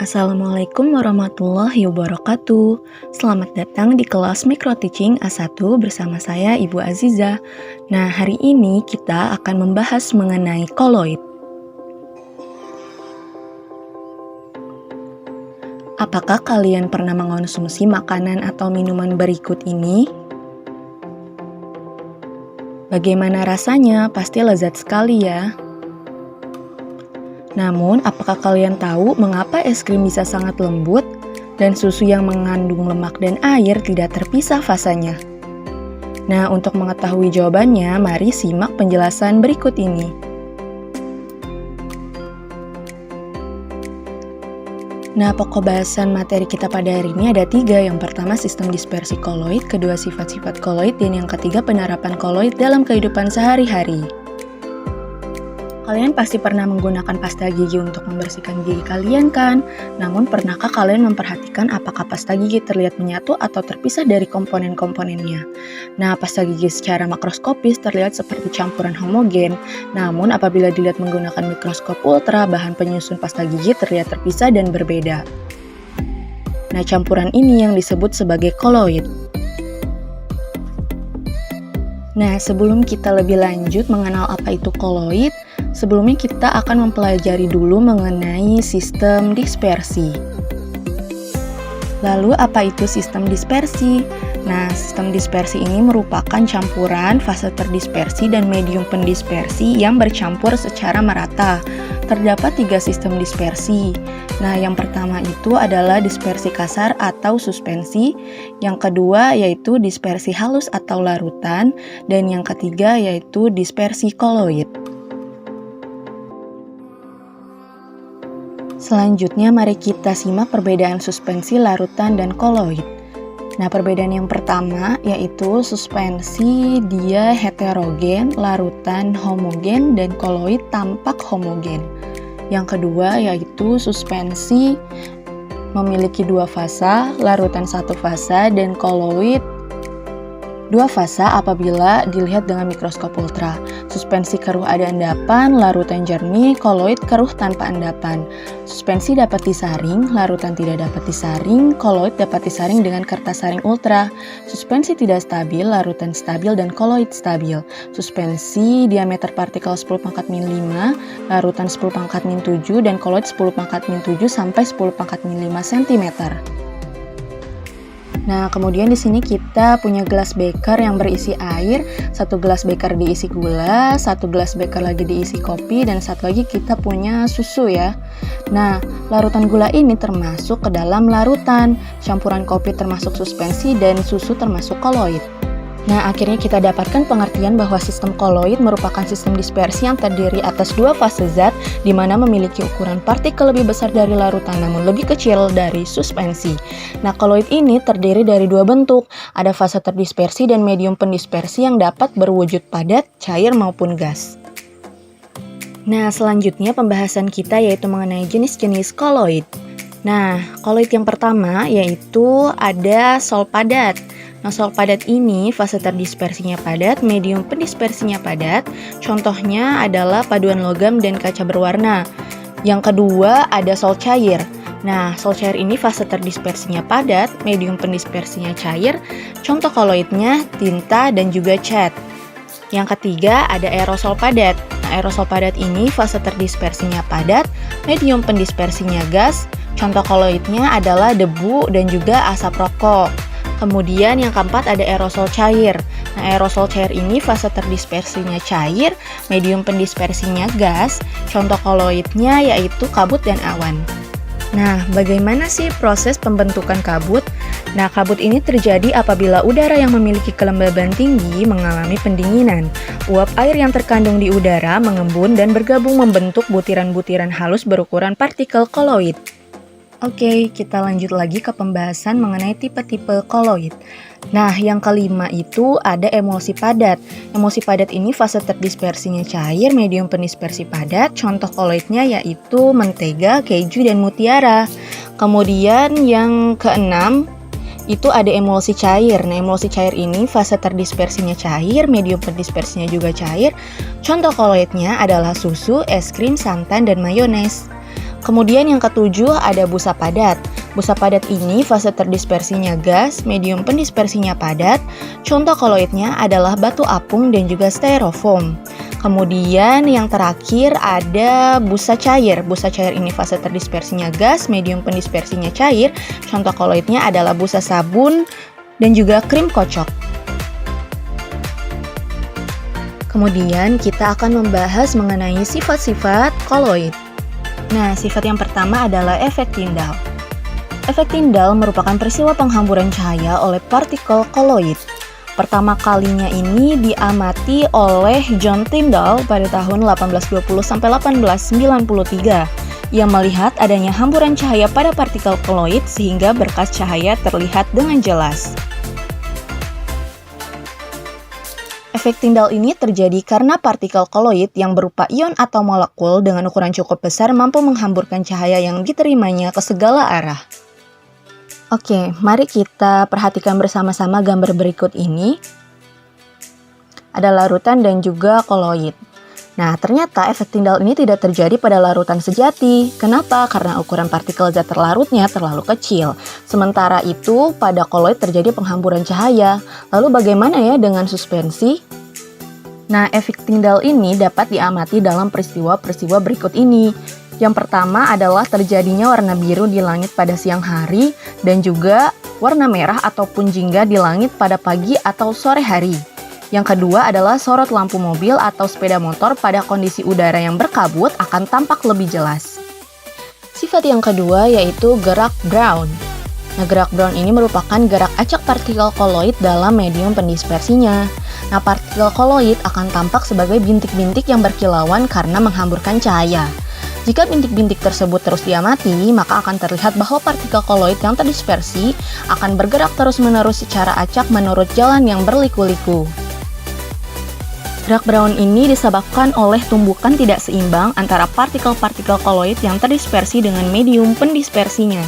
Assalamualaikum warahmatullahi wabarakatuh. Selamat datang di kelas Micro Teaching A1 bersama saya Ibu Aziza. Nah, hari ini kita akan membahas mengenai koloid. Apakah kalian pernah mengonsumsi makanan atau minuman berikut ini? Bagaimana rasanya? Pasti lezat sekali ya. Namun, apakah kalian tahu mengapa es krim bisa sangat lembut dan susu yang mengandung lemak dan air tidak terpisah fasanya? Nah, untuk mengetahui jawabannya, mari simak penjelasan berikut ini. Nah, pokok bahasan materi kita pada hari ini ada 3. Yang pertama, sistem dispersi koloid, kedua, sifat-sifat koloid, dan yang ketiga, penerapan koloid dalam kehidupan sehari-hari. Kalian pasti pernah menggunakan pasta gigi untuk membersihkan gigi kalian kan? Namun pernahkah kalian memperhatikan apakah pasta gigi terlihat menyatu atau terpisah dari komponen-komponennya? Nah, pasta gigi secara makroskopis terlihat seperti campuran homogen. Namun apabila dilihat menggunakan mikroskop ultra, bahan penyusun pasta gigi terlihat terpisah dan berbeda. Nah, campuran ini yang disebut sebagai koloid. Nah, sebelum kita lebih lanjut mengenal apa itu koloid, sebelumnya kita akan mempelajari dulu mengenai sistem dispersi. Lalu, apa itu sistem dispersi? Nah, sistem dispersi ini merupakan campuran fase terdispersi dan medium pendispersi yang bercampur secara merata. Terdapat 3 sistem dispersi. Nah, yang pertama itu adalah dispersi kasar atau suspensi, yang kedua yaitu dispersi halus atau larutan, dan yang ketiga yaitu dispersi koloid. Selanjutnya, mari kita simak perbedaan suspensi, larutan, dan koloid. Nah, perbedaan yang pertama yaitu suspensi dia heterogen, larutan homogen, dan koloid tampak homogen. Yang kedua yaitu suspensi memiliki 2 fasa, larutan 1 fasa, dan koloid 2 fasa apabila dilihat dengan mikroskop ultra. Suspensi keruh ada endapan, larutan jernih, koloid keruh tanpa endapan. Suspensi dapat disaring, larutan tidak dapat disaring, koloid dapat disaring dengan kertas saring ultra. Suspensi tidak stabil, larutan stabil, dan koloid stabil. Suspensi diameter partikel 10⁻⁵, larutan 10⁻⁷, dan koloid 10⁻⁷ sampai 10⁻⁵ cm. Nah, kemudian di sini kita punya gelas beker yang berisi air, 1 gelas beker diisi gula, 1 gelas beker lagi diisi kopi, dan 1 lagi kita punya susu ya. Nah, larutan gula ini termasuk ke dalam larutan, campuran kopi termasuk suspensi, dan susu termasuk koloid. Nah, akhirnya kita dapatkan pengertian bahwa sistem koloid merupakan sistem dispersi yang terdiri atas 2 fase zat, di mana memiliki ukuran partikel lebih besar dari larutan namun lebih kecil dari suspensi. Nah, koloid ini terdiri dari 2 bentuk, ada fase terdispersi dan medium pendispersi yang dapat berwujud padat, cair maupun gas. Nah, selanjutnya pembahasan kita yaitu mengenai jenis-jenis koloid. Nah, koloid yang pertama yaitu ada sol padat. Nah, sol padat ini fase terdispersinya padat, medium pendispersinya padat. Contohnya adalah paduan logam dan kaca berwarna. Yang kedua ada sol cair. Nah, sol cair ini fase terdispersinya padat, medium pendispersinya cair. Contoh koloidnya tinta dan juga cat. Yang ketiga ada aerosol padat. Nah, aerosol padat ini fase terdispersinya padat, medium pendispersinya gas. Contoh koloidnya adalah debu dan juga asap rokok. Kemudian yang keempat ada aerosol cair. Nah, aerosol cair ini fase terdispersinya cair, medium pendispersinya gas. Contoh koloidnya yaitu kabut dan awan. Nah, bagaimana sih proses pembentukan kabut? Nah, kabut ini terjadi apabila udara yang memiliki kelembaban tinggi mengalami pendinginan. Uap air yang terkandung di udara mengembun dan bergabung membentuk butiran-butiran halus berukuran partikel koloid. Oke, kita lanjut lagi ke pembahasan mengenai tipe-tipe koloid. Nah, yang kelima itu ada emulsi padat. Emulsi padat ini fase terdispersinya cair, medium pendispersi padat. Contoh koloidnya yaitu mentega, keju, dan mutiara. Kemudian yang keenam itu ada emulsi cair. Nah, emulsi cair ini fase terdispersinya cair, medium pendispersinya juga cair. Contoh koloidnya adalah susu, es krim, santan, dan mayones. Kemudian yang ketujuh ada busa padat. Busa padat ini fase terdispersinya gas, medium pendispersinya padat. Contoh koloidnya adalah batu apung dan juga styrofoam. Kemudian yang terakhir ada busa cair. Busa cair ini fase terdispersinya gas, medium pendispersinya cair. Contoh koloidnya adalah busa sabun dan juga krim kocok. Kemudian kita akan membahas mengenai sifat-sifat koloid. Nah, sifat yang pertama adalah efek Tyndall. Efek Tyndall merupakan peristiwa penghamburan cahaya oleh partikel koloid. Pertama kalinya ini diamati oleh John Tyndall pada tahun 1820-1893. Ia melihat adanya hamburan cahaya pada partikel koloid sehingga berkas cahaya terlihat dengan jelas. Efek Tyndall ini terjadi karena partikel koloid yang berupa ion atau molekul dengan ukuran cukup besar mampu menghamburkan cahaya yang diterimanya ke segala arah. Oke, mari kita perhatikan bersama-sama gambar berikut ini. Ada larutan dan juga koloid. Nah, ternyata efek Tyndall ini tidak terjadi pada larutan sejati. Kenapa? Karena ukuran partikel zat terlarutnya terlalu kecil. Sementara itu, pada koloid terjadi penghamburan cahaya. Lalu bagaimana ya dengan suspensi? Nah, efek Tyndall ini dapat diamati dalam peristiwa-peristiwa berikut ini. Yang pertama adalah terjadinya warna biru di langit pada siang hari dan juga warna merah ataupun jingga di langit pada pagi atau sore hari. Yang kedua adalah sorot lampu mobil atau sepeda motor pada kondisi udara yang berkabut akan tampak lebih jelas. Sifat yang kedua yaitu gerak Brown. Nah, gerak Brown ini merupakan gerak acak partikel koloid dalam medium pendispersinya. Nah, partikel koloid akan tampak sebagai bintik-bintik yang berkilauan karena menghamburkan cahaya. Jika bintik-bintik tersebut terus diamati, maka akan terlihat bahwa partikel koloid yang terdispersi akan bergerak terus-menerus secara acak menurut jalan yang berliku-liku. Gerak Brown ini disebabkan oleh tumbukan tidak seimbang antara partikel-partikel koloid yang terdispersi dengan medium pendispersinya.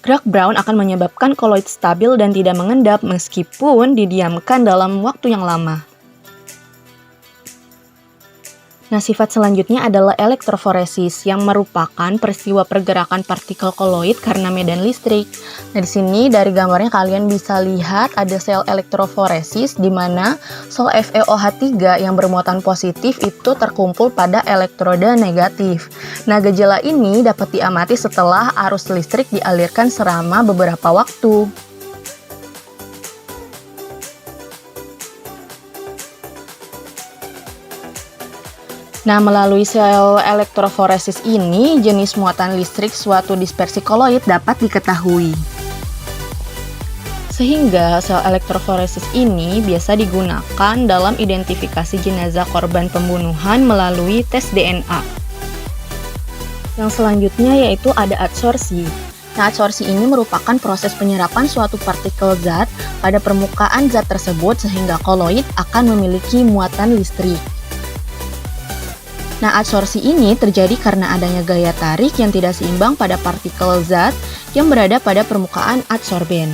Gerak Brown akan menyebabkan koloid stabil dan tidak mengendap meskipun didiamkan dalam waktu yang lama. Nah, sifat selanjutnya adalah elektroforesis yang merupakan peristiwa pergerakan partikel koloid karena medan listrik. Nah, di sini dari gambarnya kalian bisa lihat ada sel elektroforesis di mana sel FeOH3 yang bermuatan positif itu terkumpul pada elektroda negatif. Nah, gejala ini dapat diamati setelah arus listrik dialirkan selama beberapa waktu. Nah, melalui sel elektroforesis ini, jenis muatan listrik suatu dispersi koloid dapat diketahui. Sehingga sel elektroforesis ini biasa digunakan dalam identifikasi jenazah korban pembunuhan melalui tes DNA. Yang selanjutnya yaitu ada adsorpsi. Nah, adsorpsi ini merupakan proses penyerapan suatu partikel zat pada permukaan zat tersebut sehingga koloid akan memiliki muatan listrik. Nah, adsorpsi ini terjadi karena adanya gaya tarik yang tidak seimbang pada partikel zat yang berada pada permukaan adsorben.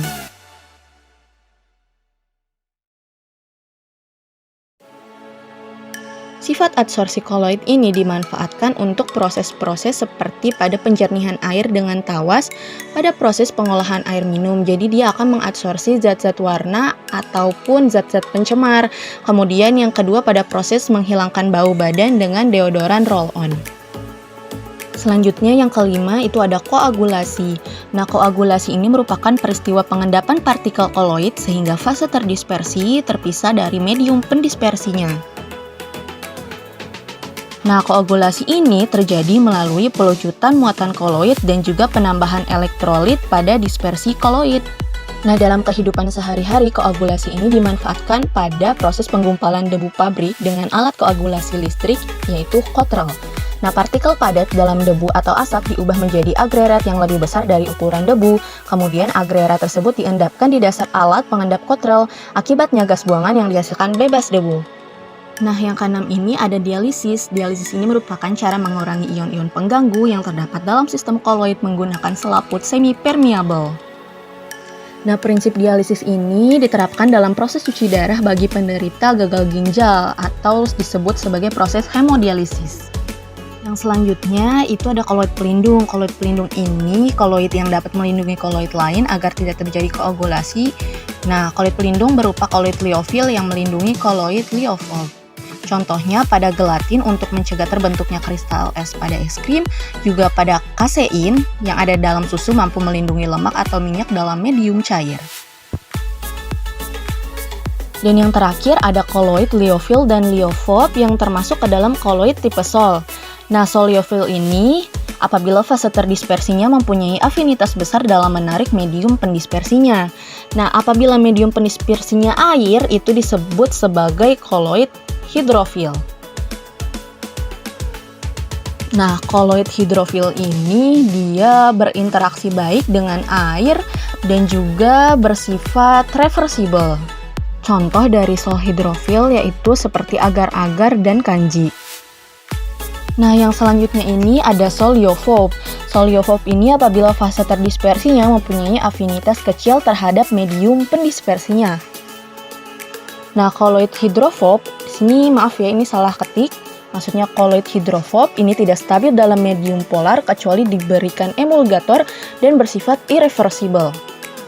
Sifat adsorpsi koloid ini dimanfaatkan untuk proses-proses seperti pada penjernihan air dengan tawas pada proses pengolahan air minum. Jadi dia akan mengadsorpsi zat-zat warna ataupun zat-zat pencemar. Kemudian yang kedua pada proses menghilangkan bau badan dengan deodoran roll-on. Selanjutnya yang kelima itu ada koagulasi. Nah, koagulasi ini merupakan peristiwa pengendapan partikel koloid sehingga fase terdispersi terpisah dari medium pendispersinya. Nah, koagulasi ini terjadi melalui pelucutan muatan koloid dan juga penambahan elektrolit pada dispersi koloid. Nah, dalam kehidupan sehari-hari, koagulasi ini dimanfaatkan pada proses penggumpalan debu pabrik dengan alat koagulasi listrik, yaitu kotrel. Nah, partikel padat dalam debu atau asap diubah menjadi agregat yang lebih besar dari ukuran debu. Kemudian agregat tersebut diendapkan di dasar alat pengendap kotrel, akibatnya gas buangan yang dihasilkan bebas debu. Nah, yang keenam ini ada dialisis. Dialisis ini merupakan cara mengurangi ion-ion pengganggu yang terdapat dalam sistem koloid menggunakan selaput semi-permeable. Nah, prinsip dialisis ini diterapkan dalam proses cuci darah bagi penderita gagal ginjal atau disebut sebagai proses hemodialisis. Yang selanjutnya itu ada koloid pelindung. Koloid pelindung ini koloid yang dapat melindungi koloid lain agar tidak terjadi koagulasi. Nah, koloid pelindung berupa koloid liofil yang melindungi koloid liofil. Contohnya pada gelatin untuk mencegah terbentuknya kristal es pada es krim, juga pada kasein yang ada dalam susu mampu melindungi lemak atau minyak dalam medium cair. Dan yang terakhir ada koloid liofil dan liofob yang termasuk ke dalam koloid tipe sol. Nah, sol liofil ini apabila fase terdispersinya mempunyai afinitas besar dalam menarik medium pendispersinya. Nah, apabila medium pendispersinya air itu disebut sebagai koloid hidrofil. Nah, koloid hidrofil ini dia berinteraksi baik dengan air dan juga bersifat reversibel. Contoh dari sol hidrofil yaitu seperti agar-agar dan kanji. Nah, yang selanjutnya ini ada sol liofob. Sol liofob ini apabila fase terdispersinya mempunyai afinitas kecil terhadap medium pendispersinya. Nah, koloid hidrofob, sini maaf ya, ini salah ketik. Maksudnya koloid hidrofob ini tidak stabil dalam medium polar kecuali diberikan emulgator dan bersifat irreversibel.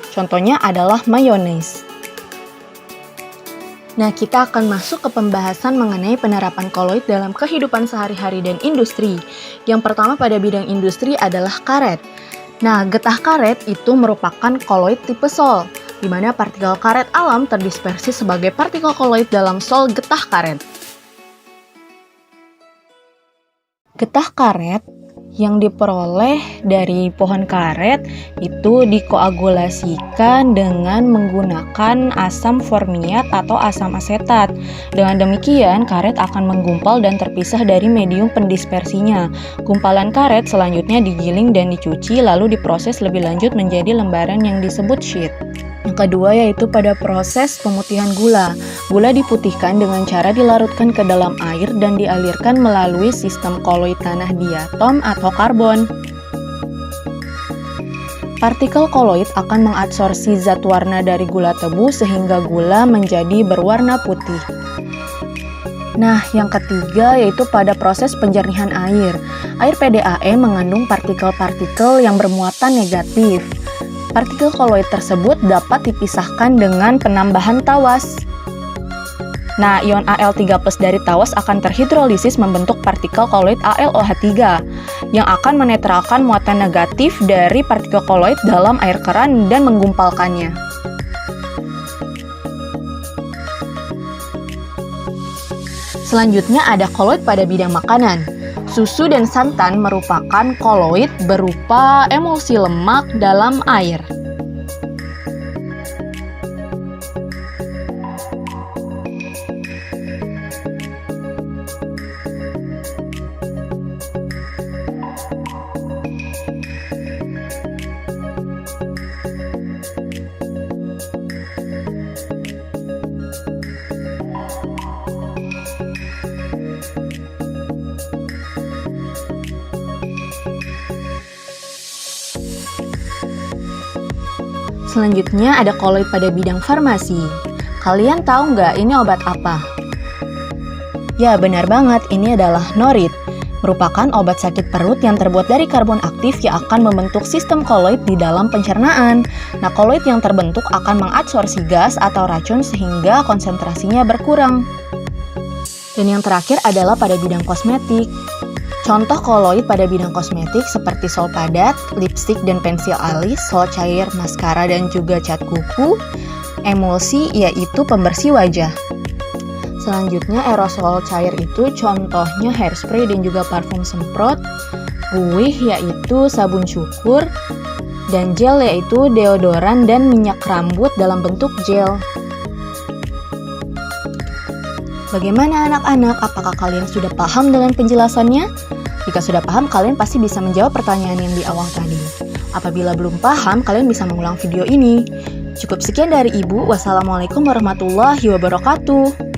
Contohnya adalah mayones. Nah, kita akan masuk ke pembahasan mengenai penerapan koloid dalam kehidupan sehari-hari dan industri. Yang pertama pada bidang industri adalah karet. Nah, getah karet itu merupakan koloid tipe sol, di mana partikel karet alam terdispersi sebagai partikel koloid dalam sol getah karet. Getah karet yang diperoleh dari pohon karet itu dikoagulasikan dengan menggunakan asam formiat atau asam asetat. Dengan demikian, karet akan menggumpal dan terpisah dari medium pendispersinya. Gumpalan karet selanjutnya digiling dan dicuci, lalu diproses lebih lanjut menjadi lembaran yang disebut sheet. Yang kedua yaitu pada proses pemutihan gula. Gula diputihkan dengan cara dilarutkan ke dalam air dan dialirkan melalui sistem koloid tanah diatom atau karbon. Partikel koloid akan mengabsorpsi zat warna dari gula tebu sehingga gula menjadi berwarna putih. Nah, yang ketiga yaitu pada proses penjernihan air. Air PDAE mengandung partikel-partikel yang bermuatan negatif. Partikel koloid tersebut dapat dipisahkan dengan penambahan tawas. Nah, ion Al3+ dari tawas akan terhidrolisis membentuk partikel koloid AlOH3 yang akan menetralkan muatan negatif dari partikel koloid dalam air keran dan menggumpalkannya. Selanjutnya ada koloid pada bidang makanan. Susu dan santan merupakan koloid berupa emulsi lemak dalam air. Selanjutnya ada koloid pada bidang farmasi. Kalian tahu nggak ini obat apa? Ya, benar banget, ini adalah norit. Merupakan obat sakit perut yang terbuat dari karbon aktif yang akan membentuk sistem koloid di dalam pencernaan. Nah, koloid yang terbentuk akan mengabsorpsi gas atau racun sehingga konsentrasinya berkurang. Dan yang terakhir adalah pada bidang kosmetik. Contoh koloid pada bidang kosmetik seperti sol padat, lipstik dan pensil alis, sol cair, maskara dan juga cat kuku, emulsi yaitu pembersih wajah. Selanjutnya aerosol cair itu contohnya hairspray dan juga parfum semprot, buih yaitu sabun cukur, dan gel yaitu deodoran dan minyak rambut dalam bentuk gel. Bagaimana anak-anak? Apakah kalian sudah paham dengan penjelasannya? Jika sudah paham, kalian pasti bisa menjawab pertanyaan yang di awal tadi. Apabila belum paham, kalian bisa mengulang video ini. Cukup sekian dari Ibu. Wassalamualaikum warahmatullahi wabarakatuh.